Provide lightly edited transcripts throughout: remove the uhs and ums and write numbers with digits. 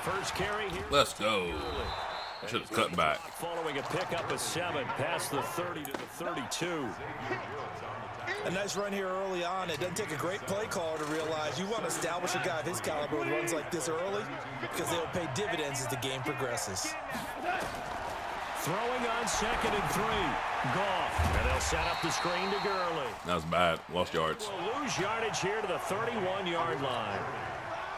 first carry here. Let's go. I should have cut back. Following a pickup of 7 past the 30 to the 32. A nice run here early on. It doesn't take a great play caller to realize you want to establish a guy of his caliber with runs like this early because they'll pay dividends as the game progresses. Throwing on 2nd and 3. Goff. And they'll set up the screen to Gurley. That was bad. Lost yards. We'll lose yardage here to the 31-yard line.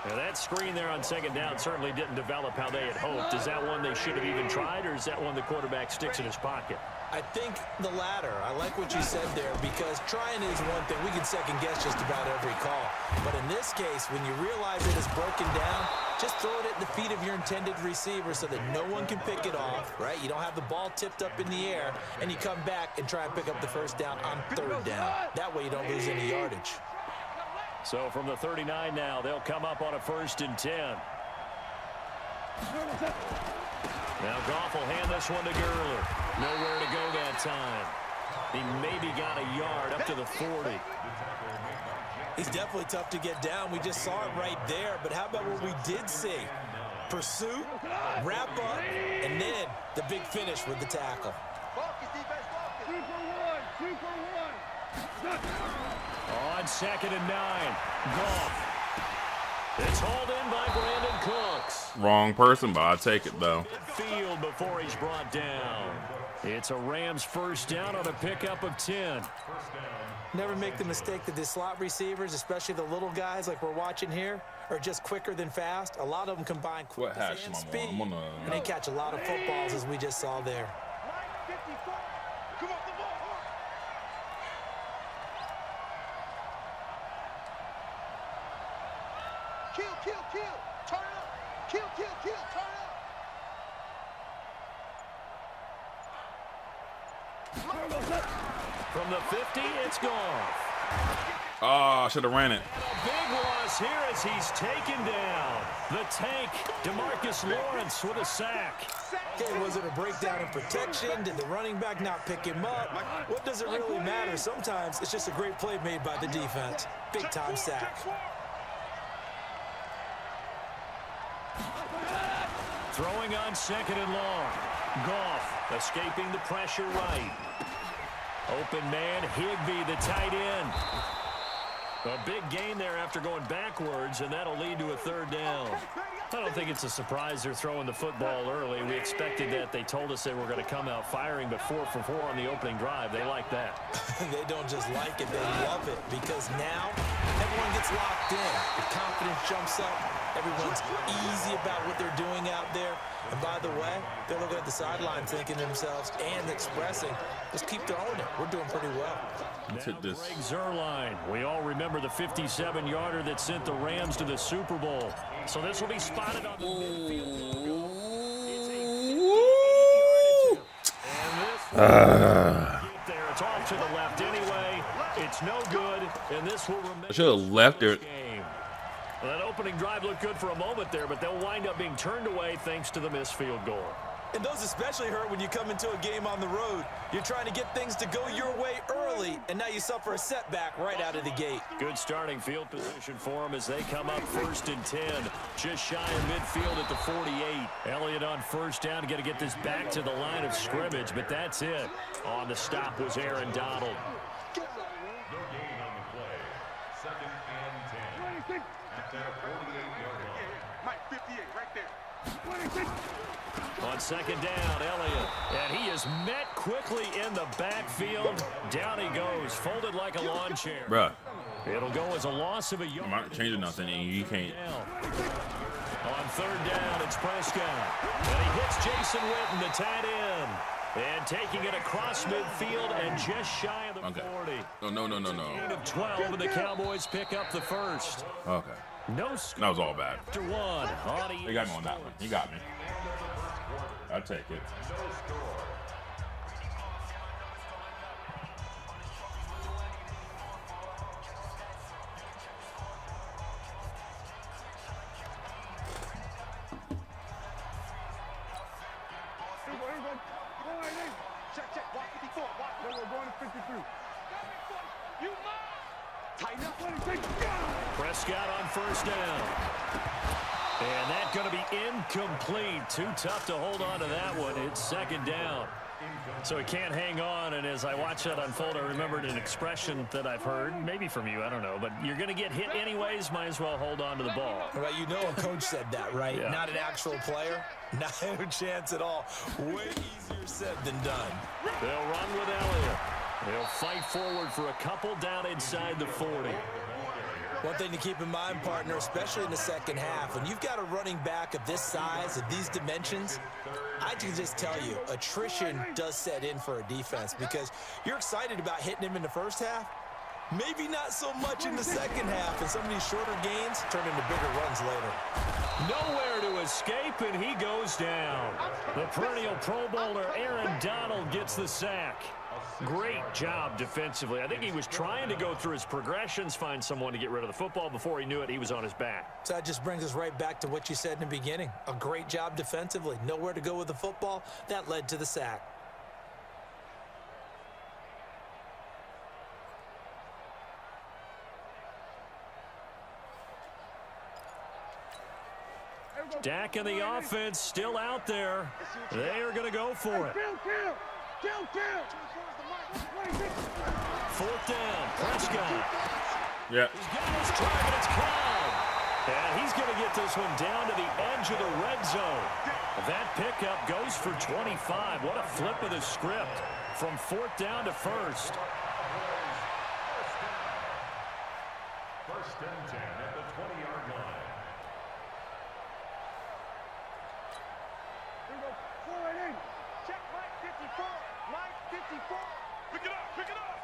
Now that screen there on 2nd down certainly didn't develop how they had hoped. Is that one they should have even tried, or is that one the quarterback sticks in his pocket? I think the latter. I like what you said there because trying is one thing. We can second guess just about every call. But in this case, when you realize it is broken down, just throw it at the feet of your intended receiver so that no one can pick it off, right? You don't have the ball tipped up in the air, and you come back and try and pick up the first down on 3rd down. That way you don't lose any yardage. So from the 39 now, they'll come up on a 1st and 10. Now Goff will hand this one to Gurley. Nowhere to go that time. He maybe got a yard up to the 40. He's definitely tough to get down. We just saw it right there. But how about what we did see? Pursuit, wrap up, and then the big finish with the tackle. On 2nd and 9, Goff. It's hauled in by Brandon Cooks. Wrong person, but I'll take it, though. Field before he's brought down. It's a Rams 1st down on a pickup of 10. Never make the mistake that the slot receivers, especially the little guys like we're watching here, are just quicker than fast. A lot of them combine quickness and speed, and they catch a lot of footballs, as we just saw there. From the 50, it's gone. Oh, I should have ran it. A big loss here as he's taken down. The tank, DeMarcus Lawrence with a sack. Okay, was it a breakdown in protection? Did the running back not pick him up? What does it really matter? Sometimes it's just a great play made by the defense. Big-time sack. Throwing on 2nd and long. Goff escaping the pressure right. Open man, Higbee, the tight end. A big gain there after going backwards, and that'll lead to a 3rd down. I don't think it's a surprise they're throwing the football early. We expected that. They told us they were going to come out firing, but 4 for 4 on the opening drive. They like that. They don't just like it, they love it, because now everyone gets locked in. The confidence jumps up. Everyone's easy about what they're doing out there. And by the way, they're looking at the sideline thinking to themselves and expressing, just keep throwing it. We're doing pretty well. Let's hit this. Greg Zuerlein. We all remember the 57-yarder that sent the Rams to the Super Bowl. So this will be spotted on the midfield. There, it's off to the left anyway. It's no good, and this will remain. I should have left it. Well, that opening drive looked good for a moment there, but they'll wind up being turned away thanks to the missed field goal. And those especially hurt when you come into a game on the road. You're trying to get things to go your way early, and now you suffer a setback right out of the gate. Good starting field position for them as they come up 1st and 10. Just shy of midfield at the 48. Elliott on 1st down, got to get this back to the line of scrimmage, but that's it. On the stop was Aaron Donald. On 2nd down, Elliott, and he is met quickly in the backfield. Down he goes, folded like a lawn chair. Bruh. It'll go as a loss of a yard. I'm not changing nothing, and you can't. On 3rd down, it's Prescott. And he hits Jason Witten, the tight end. And taking it across midfield and just shy of the 40. No. Gain of 12, and the Cowboys pick up the 1st. Okay. No That was all bad. after 1. They got me on that one. You got me. I'll take it. Prescott on 1st down. And that's going to be incomplete. Too tough to hold on to that one. It's second down. So he can't hang on, and as I watch that unfold, I remembered an expression that I've heard, maybe from you, I don't know, but you're going to get hit anyways, might as well hold on to the ball. Well, you know a coach said that, right? Yeah. Not an actual player. Not a chance at all. Way easier said than done. They'll run with Elliott. They'll fight forward for a couple down inside the 40. One thing to keep in mind, partner, especially in the second half, when you've got a running back of this size, of these dimensions, I can just tell you, attrition does set in for a defense because you're excited about hitting him in the first half. Maybe not so much in the second half, and some of these shorter gains turn into bigger runs later. Nowhere to escape, and he goes down. The perennial Pro Bowler Aaron Donald gets the sack. Great job defensively. I think he was trying to go through his progressions, find someone to get rid of the football. Before he knew it, he was on his back. So that just brings us right back to what you said in the beginning. A great job defensively. Nowhere to go with the football. That led to the sack. Dak and the offense still out there. They are going to go for it. Fourth down, Prescott. Yeah. He's got his target, it's called. And he's going to get this one down to the edge of the red zone. That pickup goes for 25. What a flip of the script from fourth down to first. First and 10 at the 20-yard line. Here we go. Forward in. Check Mike 54. Mike 54. Pick it up, pick it up,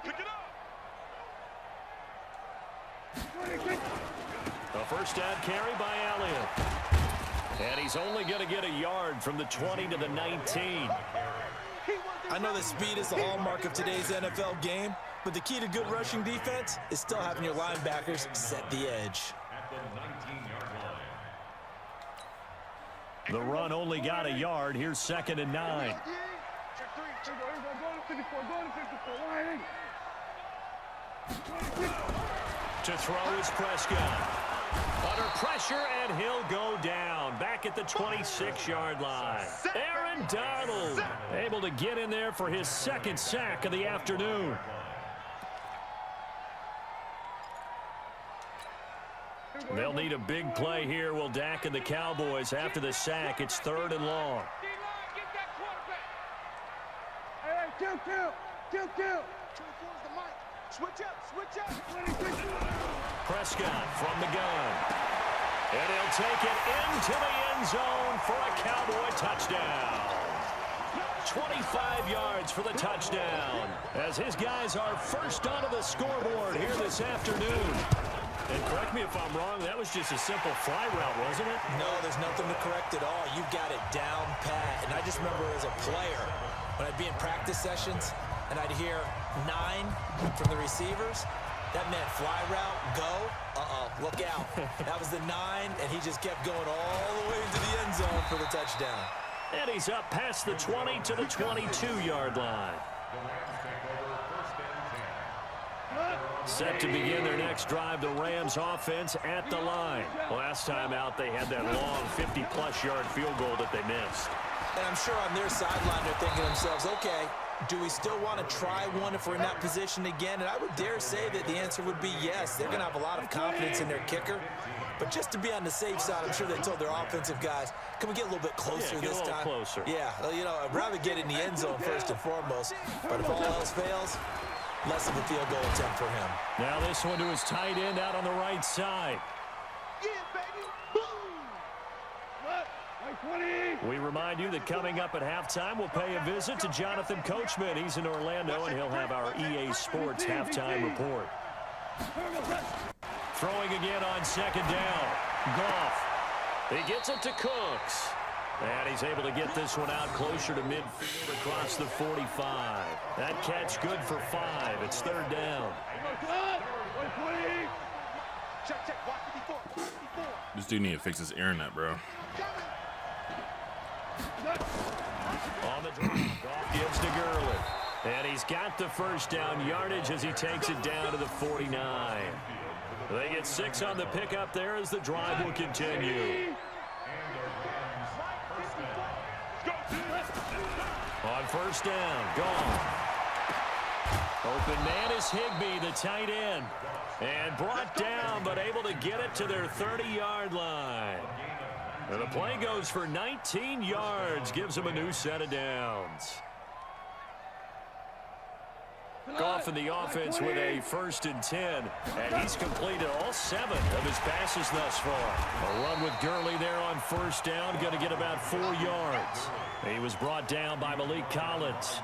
pick it up. A first down carry by Elliott. And he's only going to get a yard from the 20 to the 19. I know that speed is the hallmark of today's NFL game, but the key to good rushing defense is still having your linebackers set the edge. At the 19-yard line. The run only got a yard. Here's second and 9. Check three. Here we go. Go to 54. Go to 54. Line in. To throw is Prescott. Under pressure, and he'll go down. Back at the 26-yard line. Aaron Donald able to get in there for his second sack of the afternoon. They'll need a big play here, will Dak and the Cowboys. After the sack, it's third and long. Get that quarterback. Hey, kill. 24's the mic. Switch up. 26. Prescott from the gun. And he'll take it into the end zone for a Cowboy touchdown. 25 yards for the touchdown, as his guys are first onto the scoreboard here this afternoon. And correct me if I'm wrong, that was just a simple fly route, wasn't it? No, there's nothing to correct at all. You've got it down pat. And I just remember as a player, when I'd be in practice sessions, and I'd hear 9 from the receivers, that meant fly route, go, look out. That was the 9, and he just kept going all the way into the end zone for the touchdown. And he's up past the 20 to the 22-yard line. Set to begin their next drive, the Rams offense at the line. Last time out, they had that long 50-plus yard field goal that they missed. And I'm sure on their sideline they're thinking to themselves, okay, do we still want to try one if we're in that position again? And I would dare say that the answer would be yes. They're going to have a lot of confidence in their kicker. But just to be on the safe side, I'm sure they told their offensive guys, can we get a little bit closer this time? Closer. Yeah, well, you know, I'd rather get in the end zone first and foremost. But if all else fails, less of a field goal attempt for him. Now this one to his tight end out on the right side. Yeah, baby. Boom. What? Like 20. We remind you that coming up at halftime, we'll pay a visit to Jonathan Coachman. He's in Orlando, and he'll have our EA Sports halftime report. Throwing again on second down. Goff. He gets it to Cooks. And he's able to get this one out closer to midfield across the 45. That catch good for 5. It's third down. This dude need to fix his internet, bro. On the draw, Goff gives to Gurley. And he's got the first down yardage as he takes it down to the 49. They get 6 on the pickup there as the drive will continue. On first down, gone. Open man is Higbee, the tight end. And brought down, but able to get it to their 30-yard line. And the play goes for 19 yards, gives them a new set of downs. Goff in the offense with a 1st and 10, and he's completed all 7 of his passes thus far. A run with Gurley there on first down, going to get about 4 yards. He was brought down by Malik Collins.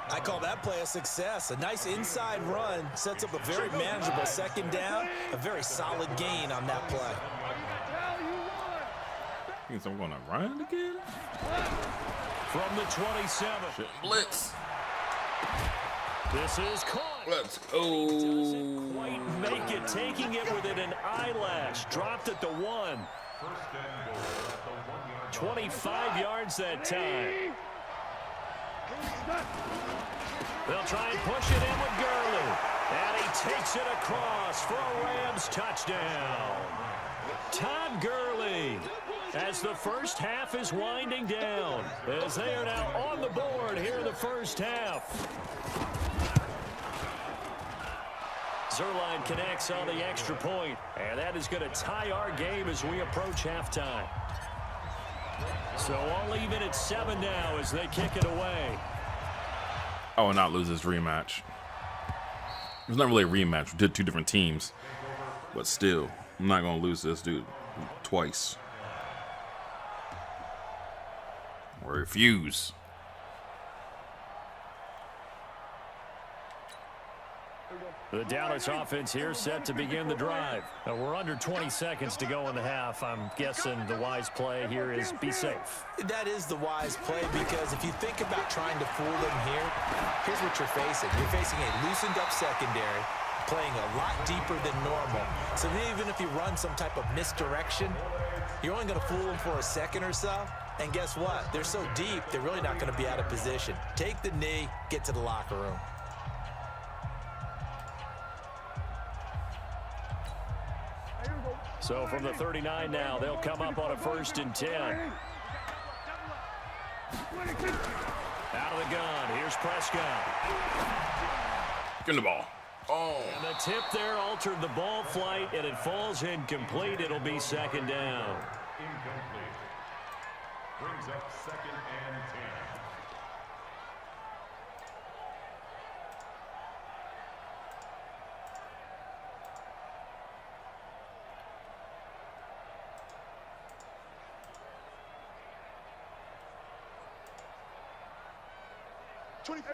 I call that play a success. A nice inside run sets up a very manageable 2nd down, a very solid gain on that play. Think I'm gonna run again? From the 27. Shit, blitz. This is caught. Let's go. Doesn't quite make it, taking it within an eyelash. Dropped at the 1. 25 yards that time. They'll try and push it in with Gurley. And he takes it across for a Rams touchdown. Todd Gurley, as the first half is winding down, as they are now on the board here in the first half. Zerline connects on the extra point, and that is going to tie our game as we approach halftime. So all even at 7 now as they kick it away. I will not lose this rematch. It's not really a rematch. We did 2 different teams, but still, I'm not gonna lose this dude twice. I refuse. The Dallas offense here set to begin the drive. Now we're under 20 seconds to go in the half. I'm guessing the wise play here is be safe. That is the wise play, because if you think about trying to fool them here, here's what you're facing. You're facing a loosened up secondary, playing a lot deeper than normal. So even if you run some type of misdirection, you're only going to fool them for a second or so. And guess what? They're so deep, they're really not going to be out of position. Take the knee, get to the locker room. So from the 39 now, they'll come up on a 1st and 10. Out of the gun, here's Prescott. Give him the ball. Oh. And the tip there altered the ball flight, and it falls incomplete. It'll be 2nd down. Incomplete. Brings up 2nd and 10.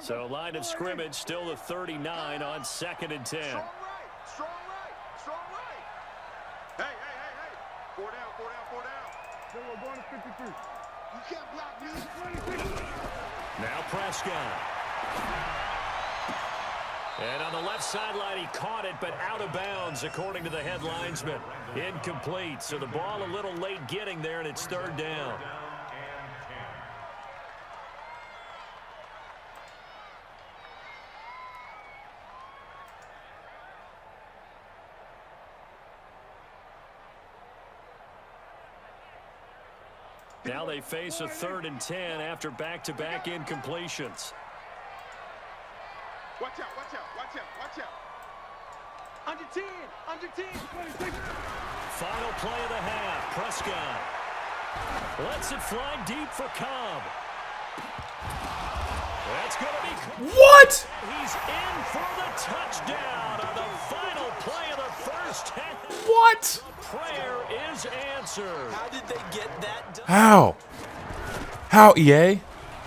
So line of scrimmage still the 39 on 2nd and 10. Strong right, strong right, strong right. Hey, hey, hey, hey. 4 down, 4 down, 4 down. Then we're going to 53. You can't block me. 26. Now Prescott. And on the left sideline, he caught it, but out of bounds, according to the head linesman. Incomplete, so the ball a little late getting there, and it's 3rd down. Now they face a 3rd and 10 after back-to-back incompletions. Watch out, watch out, watch out, watch out. Under 10, under 10, 26. Final play of the half, Prescott lets it fly deep for Cobb. That's going to be... What? He's in for the touchdown on the final play of the first half. What? Prayer is answered. How did they get that done? How? How, EA?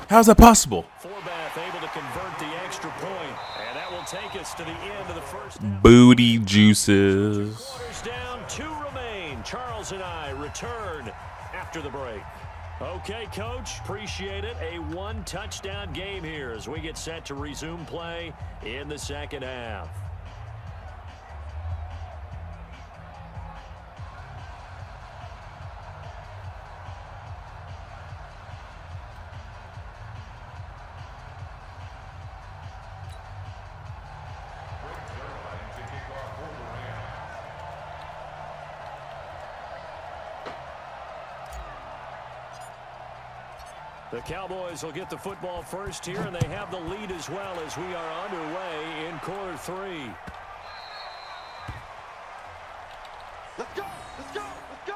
How's that possible? Forbath able to convert the extra point, and that will take us to the end of the first half. Booty juices. Quarters down, 2 remain. Charles and I return after the break. Okay, Coach, appreciate it. A 1-touchdown game here as we get set to resume play in the second half. The Cowboys will get the football first here, and they have the lead as well as we are underway in quarter 3. Let's go! Let's go! Let's go!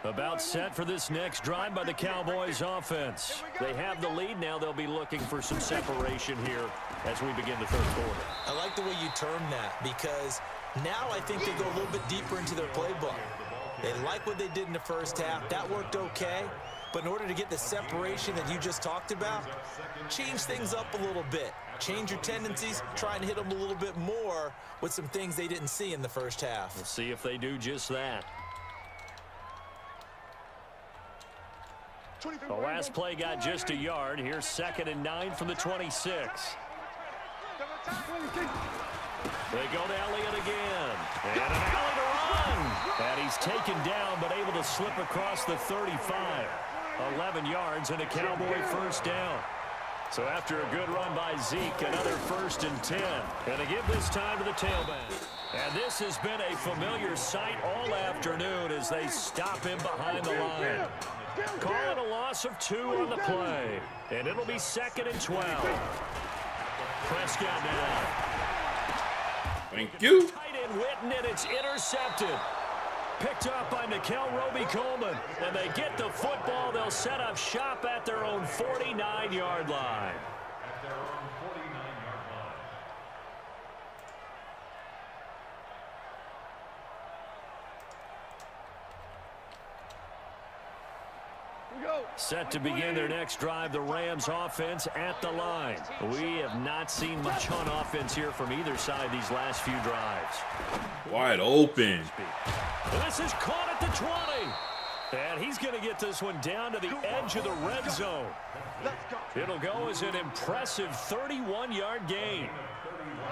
About set for this next drive by the Cowboys offense. They have the lead now. They'll be looking for some separation here as we begin the third quarter. I like the way you term that because now I think they go a little bit deeper into their playbook. They like what they did in the first half. That worked okay. But in order to get the separation that you just talked about, change things up a little bit. Change your tendencies, try and hit them a little bit more with some things they didn't see in the first half. We'll see if they do just that. The last play got just a yard. Here's 2nd and 9 from the 26. They go to Elliott again. And an alley to run. And he's taken down but able to slip across the 35. 11 yards and a Cowboy first down. So after a good run by Zeke, another 1st and 10. And to give this time to the tailback. And this has been a familiar sight all afternoon as they stop him behind the line. Call it a loss of 2 on the play. And it'll be 2nd and 12. Prescott now. Thank you. Tight end Witten, and it's intercepted. Picked up by Nickel Roby-Coleman. And they get the football. They'll set up shop at their own 49-yard line. Set to begin their next drive, the Rams offense at the line. We have not seen much on offense here from either side these last few drives. Wide open. And this is caught at the 20. And he's going to get this one down to the edge of the red zone. It'll go as an impressive 31-yard gain.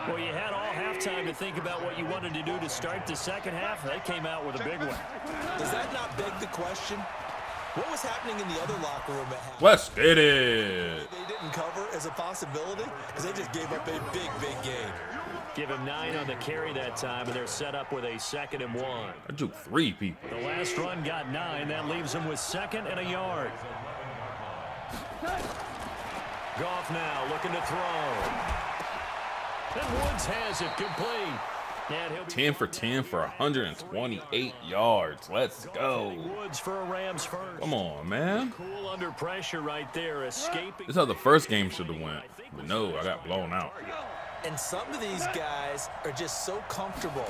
Well, you had all halftime to think about what you wanted to do to start the second half. They came out with a big one. Does that not beg the question? What was happening in the other locker room at half? Let's get it. They didn't cover as a possibility because they just gave up a big gain. Give him 9 on the carry that time, and they're set up with a 2nd and 1. I juked 3 people. The last run got 9. That leaves them with 2nd and a yard. Goff now looking to throw. And Woods has it complete. 10 for 10 for 128 yards. Let's go. Woods for a Rams first. Come on, man. Cool under pressure right there, escaping. This is how the first game should have went. But no, I got blown out. And some of these guys are just so comfortable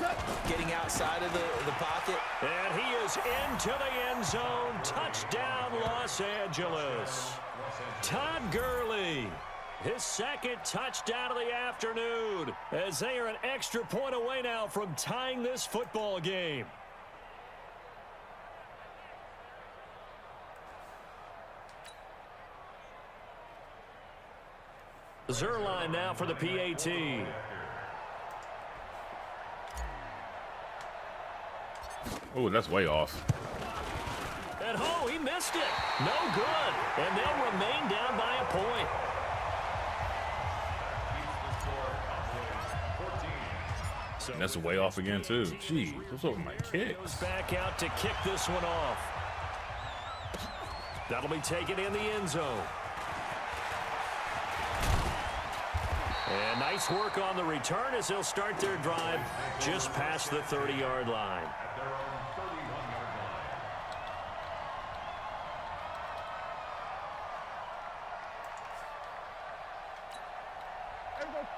getting outside of the pocket. And he is into the end zone. Touchdown, Los Angeles. Todd Gurley. His 2nd touchdown of the afternoon as they are an extra point away now from tying this football game. Zerline now for the PAT. Oh, that's way off. And he missed it. No good. And they'll remain down by a point. And that's way off again, too. Gee, what's up with my kicks? Goes back out to kick this one off. That'll be taken in the end zone. And nice work on the return as they'll start their drive just past the 30-yard line.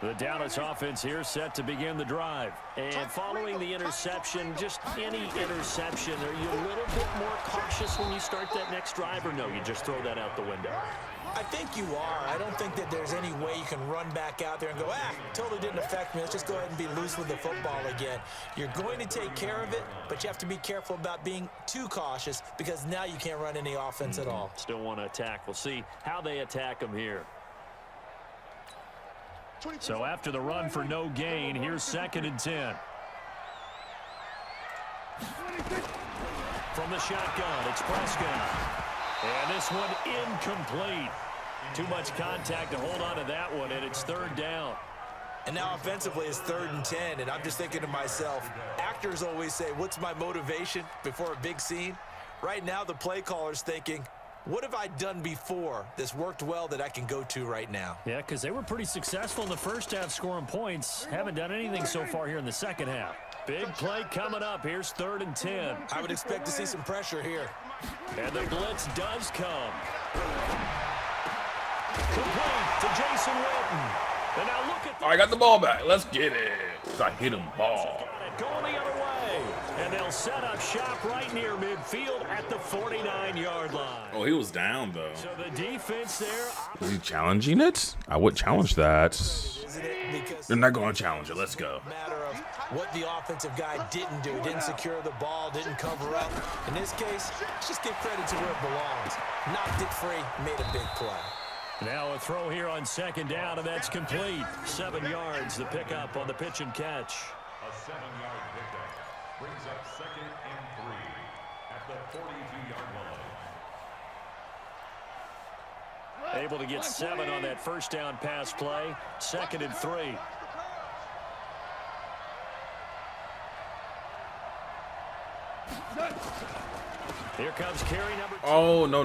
The Dallas offense here set to begin the drive. And following the interception, just any interception, are you a little bit more cautious when you start that next drive, or no, you just throw that out the window? I think you are. I don't think that there's any way you can run back out there and go, totally didn't affect me. Let's just go ahead and be loose with the football again. You're going to take care of it, but you have to be careful about being too cautious because now you can't run any offense at all. Still want to attack. We'll see how they attack them here. So after the run for no gain, here's 2nd and 10. From the shotgun, it's Prescott. And this one incomplete. Too much contact to hold on to that one, and it's 3rd down. And now offensively it's 3rd and 10, and I'm just thinking to myself, actors always say, what's my motivation before a big scene? Right now the play caller's thinking, what have I done before that's worked well that I can go to right now? Yeah, because they were pretty successful in the first half scoring points. Haven't done anything so far here in the second half. Big play coming up. Here's 3rd and 10. I would expect to see some pressure here. And the blitz does come. Complete to Jason Witten. And now look at I got the ball back. Let's get it. I hit him ball. going the other way. And they'll set up shop right near midfield at the 49-yard line. Oh, he was down, though. So the defense there. Is he challenging it? I would challenge that. Isn't it? Because They're not going to challenge it. Let's go. matter of what the offensive guy didn't do. Didn't secure the ball, didn't cover up. In this case, let's just give credit to where it belongs. Knocked it free, made a big play. Now a throw here on 2nd down, and that's complete. 7 yards, the pickup on the pitch and catch. A 7-yard pickup brings up 2nd and 3 at the 42-yard line. Able to get 7 on that 1st down pass play. 2nd and 3. Here comes carry number 2. Oh, no.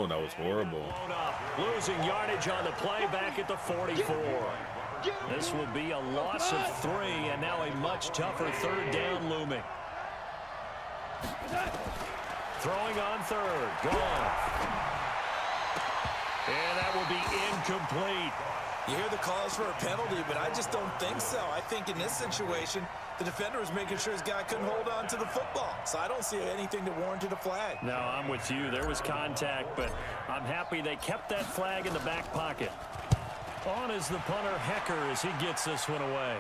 That was horrible. Blown up. Losing yardage on the play back at the 44. This will be a loss of 3, and now a much tougher 3rd down looming. Throwing on 3rd. Gone. And that will be incomplete. You hear the calls for a penalty, but I just don't think so. I think in this situation, the defender was making sure his guy couldn't hold on to the football. So I don't see anything that warranted a flag. No, I'm with you. There was contact, but I'm happy they kept that flag in the back pocket. On is the punter, Hecker, as he gets this one away.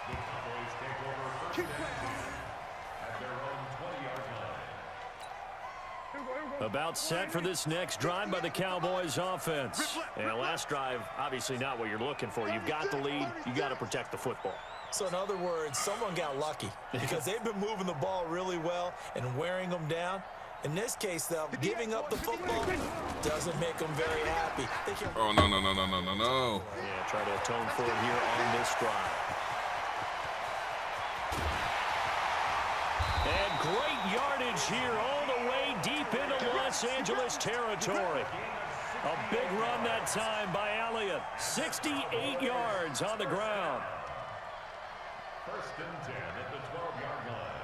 The Cowboys take over 1st and 10 at their own 20-yard line. About set for this next drive by the Cowboys offense. And last drive, obviously not what you're looking for. You've got the lead. You got to protect the football. So in other words, someone got lucky because they've been moving the ball really well and wearing them down. In this case, though, giving up the football doesn't make them very happy. Oh, no. Yeah, try to atone for it here on this drive. And great yardage here all the way deep into Los Angeles territory. A big run that time by Elliott. 68 yards on the ground. 1st and 10 at the 12-yard line.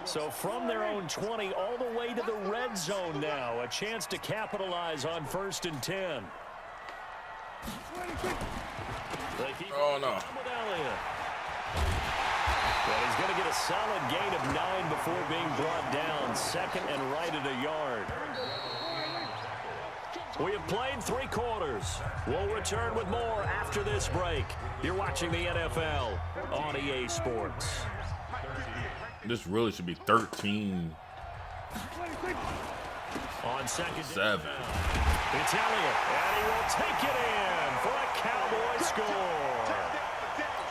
So from their own 20 all the way to the red zone now. A chance to capitalize on 1st and 10. Oh, no. With Elliott. Well, he's going to get a solid gain of 9 before being brought down. 2nd and right at a yard. We have played 3 quarters. We'll return with more after this break. You're watching the NFL on EA Sports. This really should be 13. On 2nd. 7. It's Elliott, and he will take it in for a Cowboy score.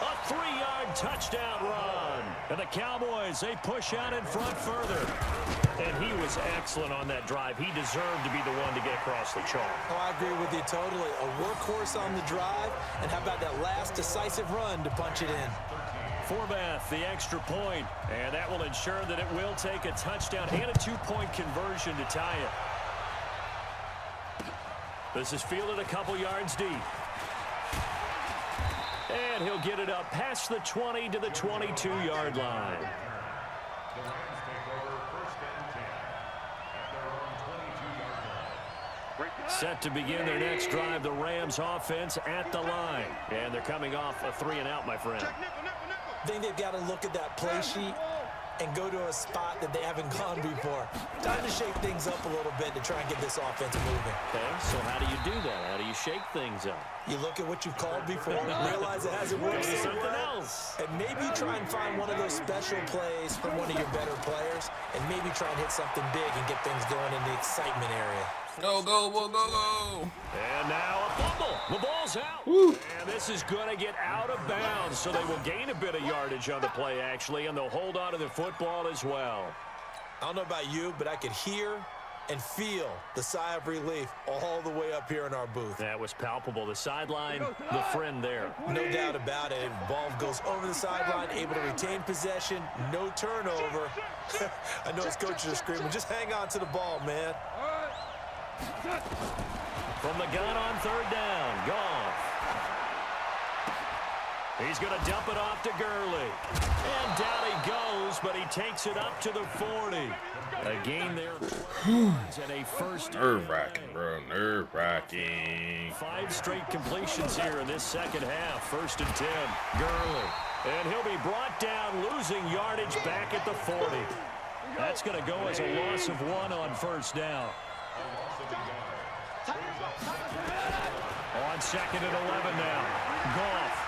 A 3-yard touchdown run. And the Cowboys, they push out in front further. And he was excellent on that drive. He deserved to be the one to get across the chalk. Oh, I agree with you totally. A workhorse on the drive, and how about that last decisive run to punch it in? Forbath, the extra point, and that will ensure that it will take a touchdown and a 2-point conversion to tie it. This is fielded a couple yards deep. And he'll get it up past the 20 to the 22-yard line. The Rams take over 1st and 10 at their own 22-yard line. Set to begin their next drive, the Rams offense at the line. And they're coming off a 3-and-out, my friend. I think they've got to look at that play sheet and go to a spot that they haven't gone before. Time to shake things up a little bit to try and get this offense moving. Okay, so how do you do that? How do you shake things up? You look at what you've called before, realize it hasn't worked Maybe so something well, else. and maybe try and find one of those special plays from one of your better players, and maybe try and hit something big and get things going in the excitement area. Go. And now a fumble. The ball's out. Woo. And this is going to get out of bounds, so they will gain a bit of yardage on the play, actually, and they'll hold on to the football as well. I don't know about you, but I could hear and feel the sigh of relief all the way up here in our booth. That was palpable. The sideline, the friend there. No doubt about it. Ball goes over the sideline, able to retain possession, no turnover. I know his coaches are screaming, just hang on to the ball, man. From the gun on third down, Goff. He's going to dump it off to Gurley. And down he goes, but he takes it up to the 40. A gain there. And a first. Nerve-wracking, bro. Nerve-wracking. 5 straight completions here in this second half. 1st and 10. Gurley. And he'll be brought down, losing yardage back at the 40. That's going to go as a loss of 1 on first down. On 2nd and 11 now. Goff.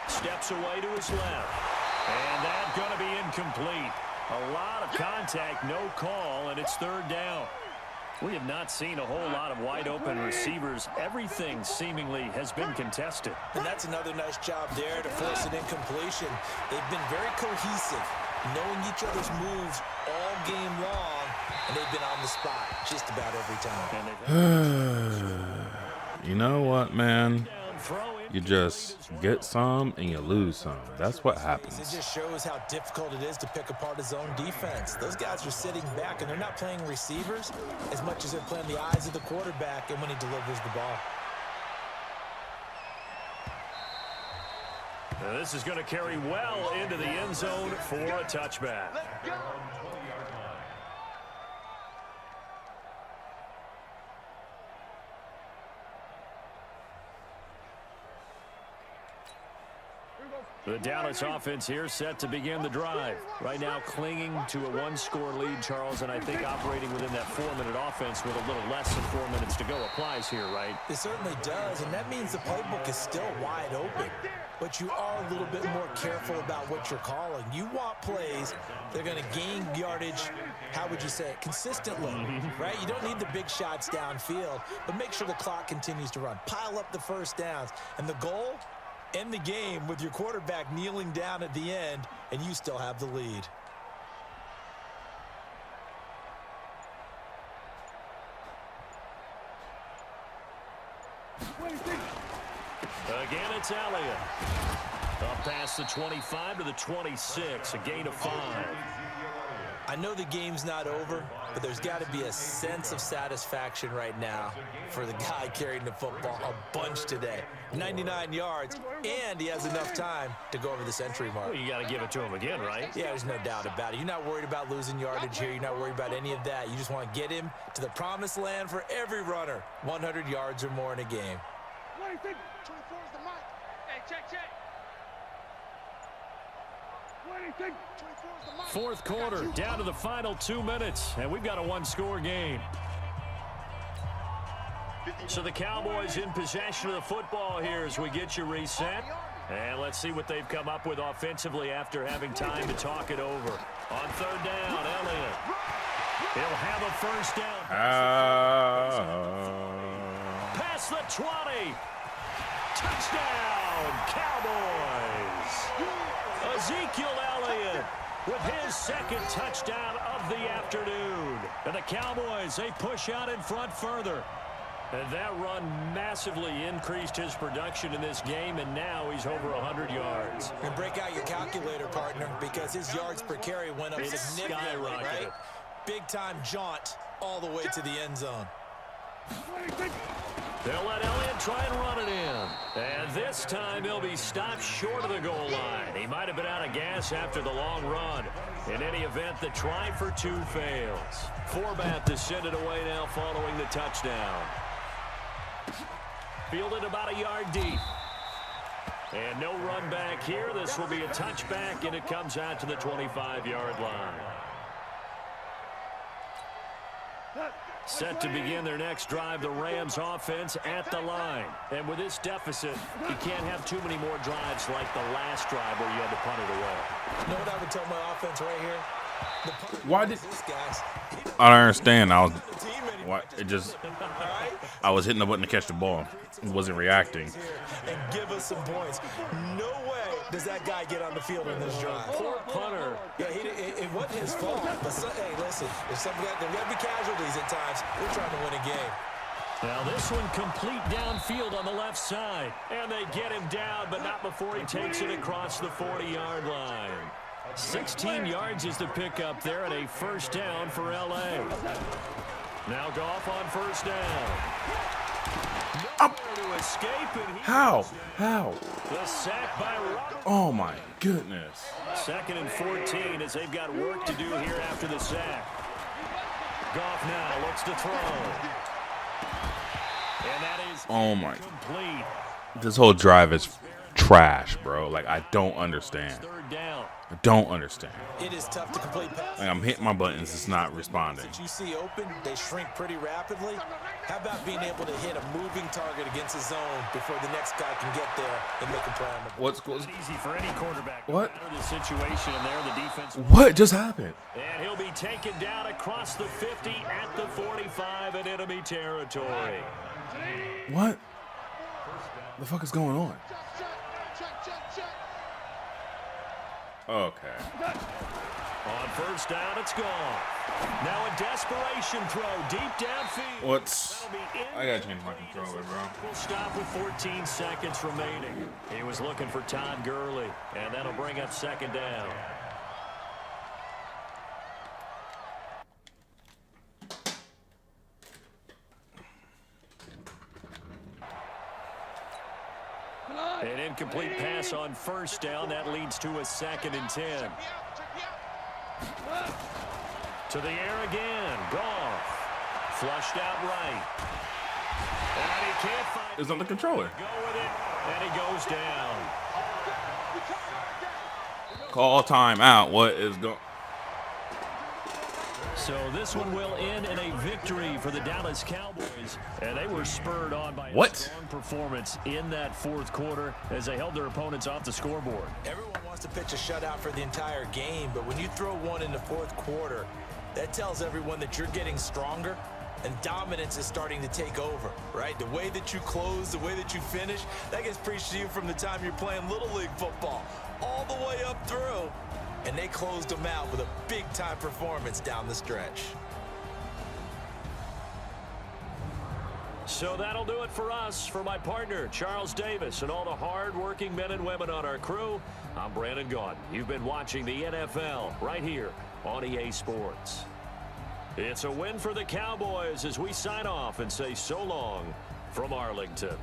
Steps away to his left. And that's going to be incomplete. A lot of contact, no call, and it's 3rd down. We have not seen a whole lot of wide-open receivers. Everything seemingly has been contested. And that's another nice job there to force an incompletion. They've been very cohesive, knowing each other's moves all game long, and they've been on the spot just about every time. You know what, man? You just get some and you lose some. That's what happens. It just shows how difficult it is to pick apart his own defense. Those guys are sitting back, and they're not playing receivers as much as they're playing the eyes of the quarterback and when he delivers the ball. Now this is going to carry well into the end zone for a touchback. The Dallas offense here set to begin the drive. Right now clinging to a 1-score lead, Charles, and I think operating within that 4-minute offense with a little less than 4 minutes to go applies here, right? It certainly does, and that means the playbook is still wide open. But you are a little bit more careful about what you're calling. You want plays that are going to gain yardage, how would you say it, consistently, right? You don't need the big shots downfield, but make sure the clock continues to run. Pile up the first downs, and the goal, end the game with your quarterback kneeling down at the end, and you still have the lead. Again, it's Elliott. Up past the 25 to the 26, a gain of 5. I know the game's not over, but there's got to be a sense of satisfaction right now for the guy carrying the football a bunch today. 99 yards, and he has enough time to go over the century mark. Well, you got to give it to him again, right? Yeah, there's no doubt about it. You're not worried about losing yardage here. You're not worried about any of that. You just want to get him to the promised land for every runner. 100 yards or more in a game. What do you think? 24 is the mic. Hey, check. What do you think? 24 is the mic. Fourth quarter, down to the final 2 minutes, and we've got a 1-score game. So the Cowboys in possession of the football here as we get you reset. And let's see what they've come up with offensively after having time to talk it over. On 3rd down, Elliott. He'll have a first down. Past the 20. Touchdown, Cowboys. Ezekiel Elliott with his 2nd touchdown of the afternoon. And the Cowboys, they push out in front further. And that run massively increased his production in this game, and now he's over 100 yards. And break out your calculator, partner, because his yards per carry went up significantly, right? Big-time jaunt all the way to the end zone. They'll let Elliott try and run it in. And this time he'll be stopped short of the goal line. He might have been out of gas after the long run. In any event, the try for 2 fails. Forbath to send it away now following the touchdown. Fielded about a yard deep. And no run back here. This will be a touchback, and it comes out to the 25-yard line. Set to begin their next drive, the Rams offense at the line. And with this deficit, you can't have too many more drives like the last drive where you had to punt it away. You know what I would tell my offense right here? Why did this guys? I don't understand? I was hitting the button to catch the ball. It wasn't reacting. And give us some points. No way does that guy get on the field in this drive? Poor punter. Yeah, it wasn't his fault. But hey, listen, if there got to be casualties at times, we're trying to win a game. Now this one complete downfield on the left side. And they get him down, but not before he takes it across the 40-yard line. 16 yards is the pickup there and a first down for L.A. Now Goff on first down. Nowhere to escape, and How? the sack by Robert. Oh my goodness. 2nd and 14 as they've got work to do here after the sack. Goff now looks to throw. And that is Oh my. complete. This whole drive is trash, bro. Like, I don't understand. 3rd down. I don't understand. It is tough to complete passes. Like, I'm hitting my buttons. It's not responding. That you see open, they shrink pretty rapidly. How about being able to hit a moving target against a zone before the next guy can get there and make a play on the ball? What's It's easy for any quarterback. What? No matter the situation, and there the defense. What just happened? And he'll be taken down across the 50 at the 45 in enemy territory. What? The fuck is going on? Okay. On first down, it's gone. Now a desperation throw deep downfield. What's... That'll be in. I gotta change my controller, bro. We'll stop with 14 seconds remaining. He was looking for Todd Gurley, and that'll bring up 2nd down. An incomplete pass on first down. That leads to a 2nd and 10. To the air again. Goff. Flushed out right. And he can't find It's on the controller. go with it, and he goes down. Call time out. What is going... So this one will end in a victory for the Dallas Cowboys, and they were spurred on by a What? strong performance in that 4th quarter as they held their opponents off the scoreboard. Everyone wants to pitch a shutout for the entire game, but when you throw one in the 4th quarter, that tells everyone that you're getting stronger and dominance is starting to take over, right? The way that you close, the way that you finish, that gets preached to you from the time you're playing Little League football all the way up through. And they closed them out with a big-time performance down the stretch. So that'll do it for us. For my partner, Charles Davis, and all the hard-working men and women on our crew, I'm Brandon Gaudin. You've been watching the NFL right here on EA Sports. It's a win for the Cowboys as we sign off and say so long from Arlington.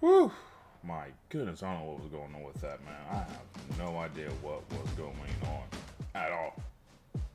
Whew. My goodness, I don't know what was going on with that, man. I have no idea what was going on at all.